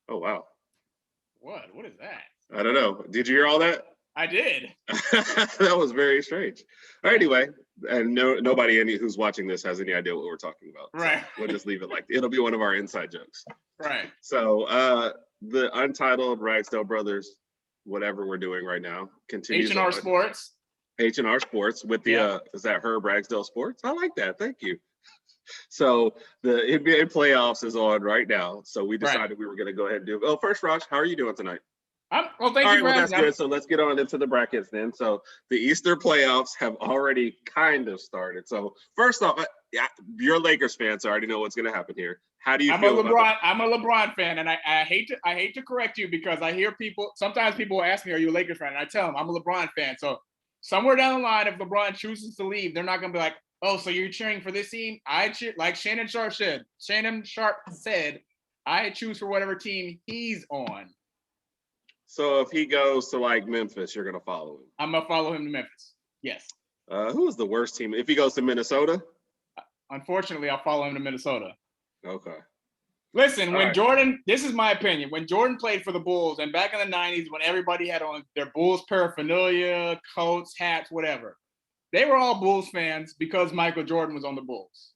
Oh wow. What? What is that? I don't know. Did you hear all that? I did. That was very strange. All right, Yeah. anyway, and nobody who's watching this has any idea what we're talking about. So Right. we'll just leave it like it'll be one of our inside jokes. Right. So the Untitled Ragsdale Brothers, whatever we're doing right now, continues H&R on. Sports. H&R Sports with the Yep. is that Herb Ragsdale Sports? I like that. Thank you. So the NBA playoffs is on right now. So we Right. decided we were going to go ahead and do. Oh, first, Raj, how are you doing tonight? Well, thank All you right, for well that's asking. good. So let's get on into the brackets then. So the Easter playoffs have already kind of started. So first off, you're a Lakers fan, so I already know what's going to happen here. How do you feel about that? I'm a LeBron fan, and I hate to correct you because I hear sometimes people ask me, "Are you a Lakers fan?" And I tell them I'm a LeBron fan. So somewhere down the line, if LeBron chooses to leave, they're not going to be like, "Oh, so you're cheering for this team?" Like Shannon Sharp said, I choose for whatever team he's on. So if he goes to like Memphis, you're going to follow him. I'm gonna follow him to Memphis. Yes. Who is the worst team? If he goes to Minnesota? Unfortunately, I'll follow him to Minnesota. Okay. Listen, when Jordan, this is my opinion, when Jordan played for the Bulls and back in the 90s when everybody had on their Bulls paraphernalia, coats, hats, whatever, they were all Bulls fans because Michael Jordan was on the Bulls.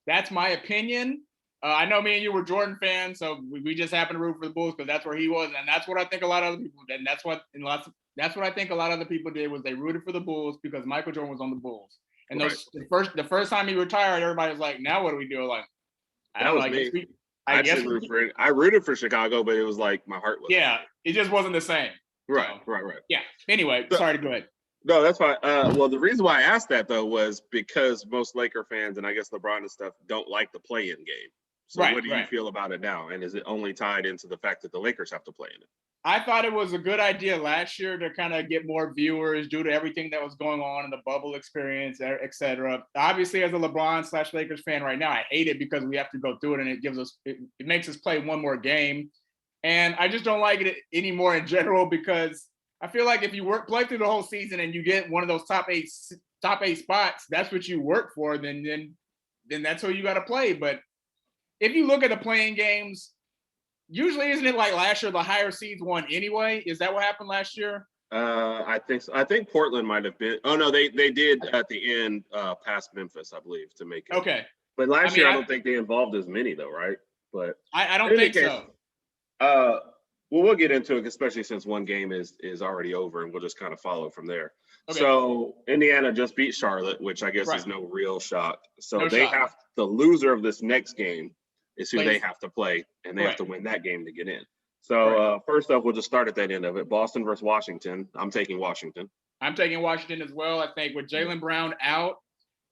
That's my opinion. I know me and you were Jordan fans, so we just happened to root for the Bulls because that's where he was, and that's what I think a lot of other people did. And that's what I think a lot of other people did was they rooted for the Bulls because Michael Jordan was on the Bulls. And the first time he retired, everybody was like, "Now what do we do?" Like, I don't know. I rooted for Chicago, but it was like my heart was. Yeah, it just wasn't the same. Right. Yeah. Anyway, sorry to go ahead. No, that's fine. Well, the reason why I asked that though was because most Laker fans and I guess LeBron and stuff don't like the play-in game. So what do you feel about it now? And is it only tied into the fact that the Lakers have to play in it? I thought it was a good idea last year to kind of get more viewers due to everything that was going on in the bubble experience, et cetera. Obviously, as a LeBron/Lakers fan right now, I hate it because we have to go through it and it makes us play one more game. And I just don't like it anymore in general because I feel like if you play through the whole season and you get one of those top eight spots, that's what you work for, then that's who you got to play. But if you look at the playing games, usually isn't it like last year the higher seeds won anyway? Is that what happened last year? I think so. I think Portland might have been. Oh no, they did at the end past Memphis, I believe, to make it. Okay. But last year I don't think they involved as many though, right? But I don't think so. Well, we'll get into it, especially since one game is already over, and we'll just kind of follow from there. Okay. So Indiana just beat Charlotte, which I guess is no real shock. So the loser of this next game is who they have to play, and they have to win that game to get in. So first off, we'll just start at that end of it. Boston versus Washington. I'm taking Washington. I'm taking Washington as well. I think with Jaylen Brown out,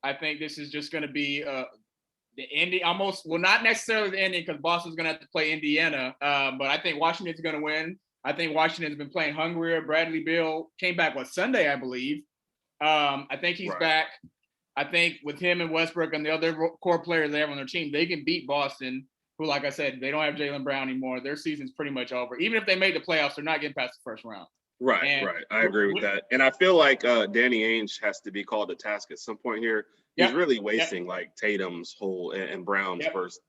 I think this is just going to be the ending, not necessarily the ending because Boston's going to have to play Indiana, but I think Washington's going to win. I think Washington's been playing hungrier. Bradley Beal came back Sunday, I believe. I think he's back. I think with him and Westbrook and the other core players they have on their team, they can beat Boston, who, like I said, they don't have Jaylen Brown anymore. Their season's pretty much over. Even if they made the playoffs, they're not getting past the first round. Right. I agree with that. And I feel like Danny Ainge has to be called to task at some point here. He's really wasting like Tatum's whole and Brown's first.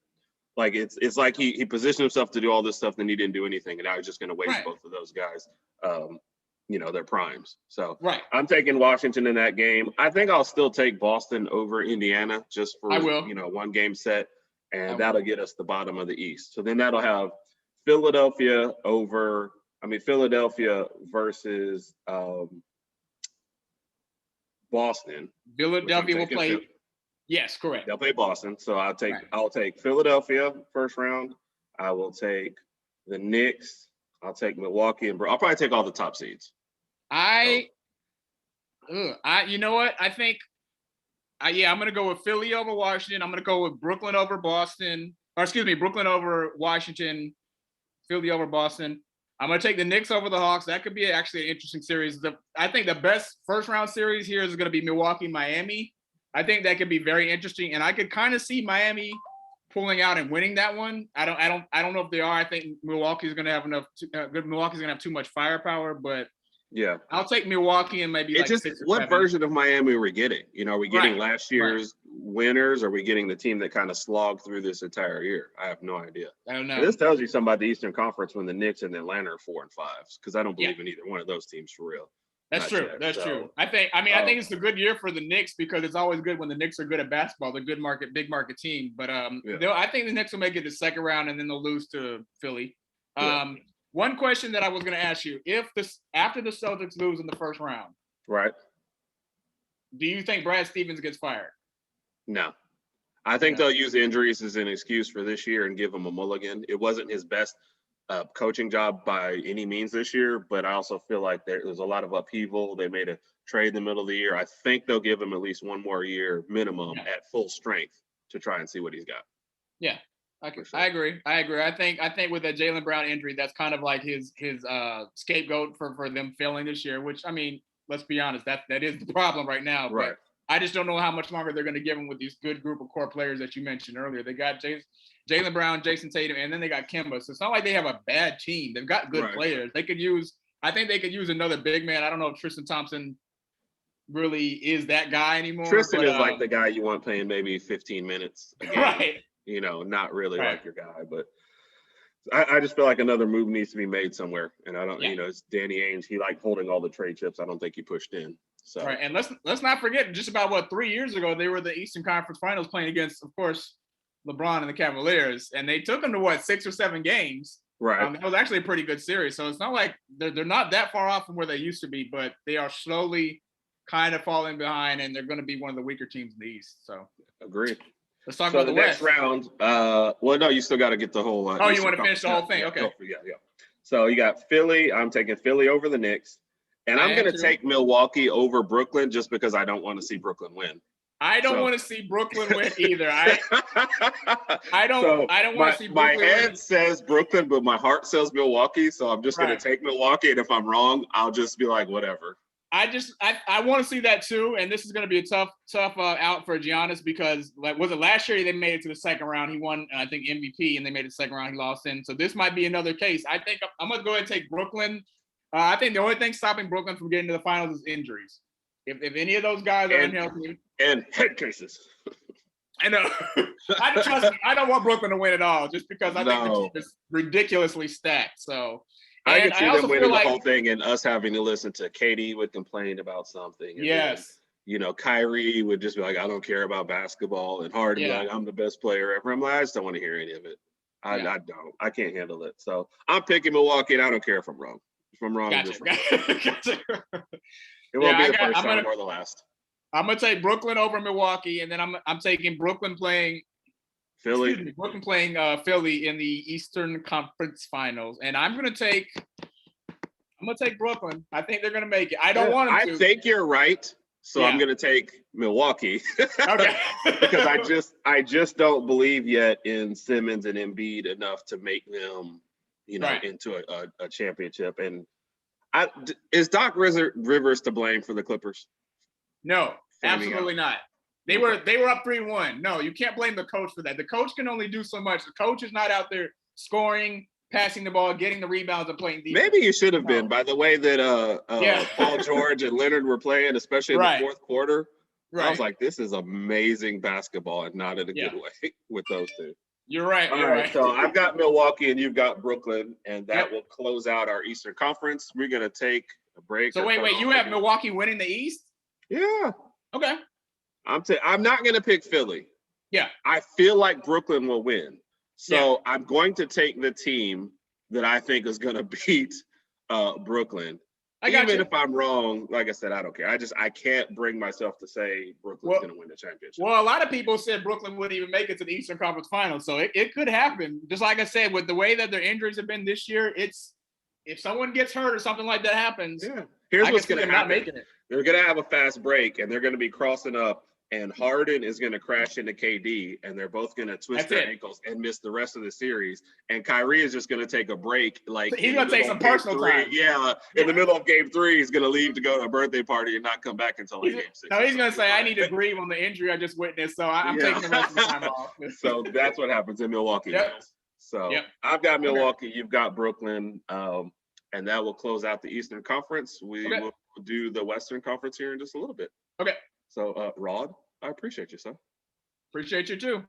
Like it's like he positioned himself to do all this stuff, then he didn't do anything, and now he's just going to waste both of those guys. Their primes. So I'm taking Washington in that game. I think I'll still take Boston over Indiana just for one game set, and that'll get us the bottom of the East. So then that'll have Philadelphia versus Boston. Philadelphia will play. Yes, correct. They'll play Boston. So I'll take Philadelphia first round. I will take the Knicks. I'll take Milwaukee, and I'll probably take all the top seeds. You know what? I think, I'm going to go with Philly over Washington. I'm going to go with Brooklyn over Boston. Brooklyn over Washington, Philly over Boston. I'm going to take the Knicks over the Hawks. That could be actually an interesting series. I think the best first round series here is going to be Milwaukee-Miami. I think that could be very interesting, and I could kind of see Miami pulling out and winning that one. I don't know if they are. I think Milwaukee's going to have enough. Milwaukee's going to have too much firepower, but Yeah. I'll take Milwaukee and maybe It's like just what version of Miami are we getting? Are we getting last year's winners? Or are we getting the team that kind of slogged through this entire year? I have no idea. I don't know. And this tells you something about the Eastern Conference when the Knicks and Atlanta are 4 and 5, because I don't believe in either one of those teams for real. That's true. That's true. I think it's a good year for the Knicks because it's always good when the Knicks are good at basketball. They're a big market team. But I think the Knicks will make it to the second round and then they'll lose to Philly. One question that I was going to ask you: after the Celtics lose in the first round, right? Do you think Brad Stevens gets fired? No, I think they'll use injuries as an excuse for this year and give him a mulligan. It wasn't his best coaching job by any means this year, but I also feel like there was a lot of upheaval. They made a trade in the middle of the year. I think they'll give him at least one more year minimum at full strength to try and see what he's got. Yeah. I agree. I think with that Jaylen Brown injury, that's kind of like his scapegoat for them failing this year. Which, I mean, let's be honest, that is the problem right now. Right. But I just don't know how much longer they're going to give him with these good group of core players that you mentioned earlier. They got Jaylen Brown, Jason Tatum, and then they got Kemba. So it's not like they have a bad team. They've got good players. I think they could use another big man. I don't know if Tristan Thompson really is that guy anymore. Tristan is like the guy you want playing maybe 15 minutes a game. Right. Not really like your guy, but I just feel like another move needs to be made somewhere. And I don't, it's Danny Ainge. He liked holding all the trade chips. I don't think he pushed in. So right, and let's not forget, just about 3 years ago, they were the Eastern Conference Finals playing against, of course, LeBron and the Cavaliers, and they took them to 6 or 7 games. Right. That was actually a pretty good series. So it's not like they're not that far off from where they used to be, but they are slowly kind of falling behind, and they're going to be one of the weaker teams in the East. So agreed. Let's talk about the next round. Well, no, you still got to get the whole. You want to finish the whole thing? Okay. Yeah. So you got Philly. I'm taking Philly over the Knicks, and I'm going to take Milwaukee over Brooklyn just because I don't want to see Brooklyn win. I don't want to see Brooklyn win either. I don't want to see Brooklyn My head says Brooklyn, but my heart says Milwaukee. So I'm just going to take Milwaukee, and if I'm wrong, I'll just be like, whatever. I want to see that too, and this is going to be a tough out for Giannis because was it last year they made it to the second round? He won, I think, MVP, and they made it to the second round. He lost in, so this might be another case. I think I'm going to go ahead and take Brooklyn. I think the only thing stopping Brooklyn from getting to the finals is injuries. If any of those guys are unhealthy and head cases. I know. Trust me, I don't want Brooklyn to win at all, just because I think the team is ridiculously stacked. So. I could see them winning the whole thing and us having to listen to Katie would complain about something. And yes. Then, Kyrie would just be like, I don't care about basketball. And Harden be like, I'm the best player ever. I'm like, I just don't want to hear any of it. I don't. I can't handle it. So I'm picking Milwaukee, and I don't care if I'm wrong. If I'm wrong, I'm just wrong. It won't be the first time or the last. I'm going to take Brooklyn over Milwaukee, and then I'm taking Brooklyn playing Philly. Brooklyn playing Philly in the Eastern Conference Finals, and I'm gonna take Brooklyn. I think they're gonna make it. I don't want them to. I think you're right, so I'm gonna take Milwaukee. Okay. Because I just don't believe yet in Simmons and Embiid enough to make them, into a championship. And is Doc Rivers to blame for the Clippers? No, absolutely not. They were up 3-1. No, you can't blame the coach for that. The coach can only do so much. The coach is not out there scoring, passing the ball, getting the rebounds, and playing defense. Maybe you should have been, by the way that Paul George and Leonard were playing, especially in the fourth quarter. Right. I was like, this is amazing basketball, and not in a good way with those two. You're right. All right. So I've got Milwaukee, and you've got Brooklyn, and that will close out our Eastern Conference. We're going to take a break. So wait, you have Milwaukee winning the East? Yeah. Okay. I'm not going to pick Philly. Yeah. I feel like Brooklyn will win. So I'm going to take the team that I think is going to beat Brooklyn. Even if I'm wrong, like I said, I don't care. I can't bring myself to say Brooklyn's going to win the championship. Well, a lot of people said Brooklyn wouldn't even make it to the Eastern Conference Finals. So it could happen. Just like I said, with the way that their injuries have been this year, if someone gets hurt or something like that happens, here's what's going to happen. They're going to have a fast break, and they're going to be crossing up, and Harden is going to crash into KD, and they're both going to twist their ankles and miss the rest of the series. And Kyrie is just going to take a break. He's going to take some personal time. Yeah, in the middle of game 3, he's going to leave to go to a birthday party and not come back until game 6. No, he's going to say, I need to grieve on the injury I just witnessed, so I'm taking the rest of the time off. So that's what happens in Milwaukee. So I've got Milwaukee, you've got Brooklyn. and that will close out the Eastern Conference. We will do the Western Conference here in just a little bit. Okay. So, Rod, I appreciate you, son. Appreciate you too.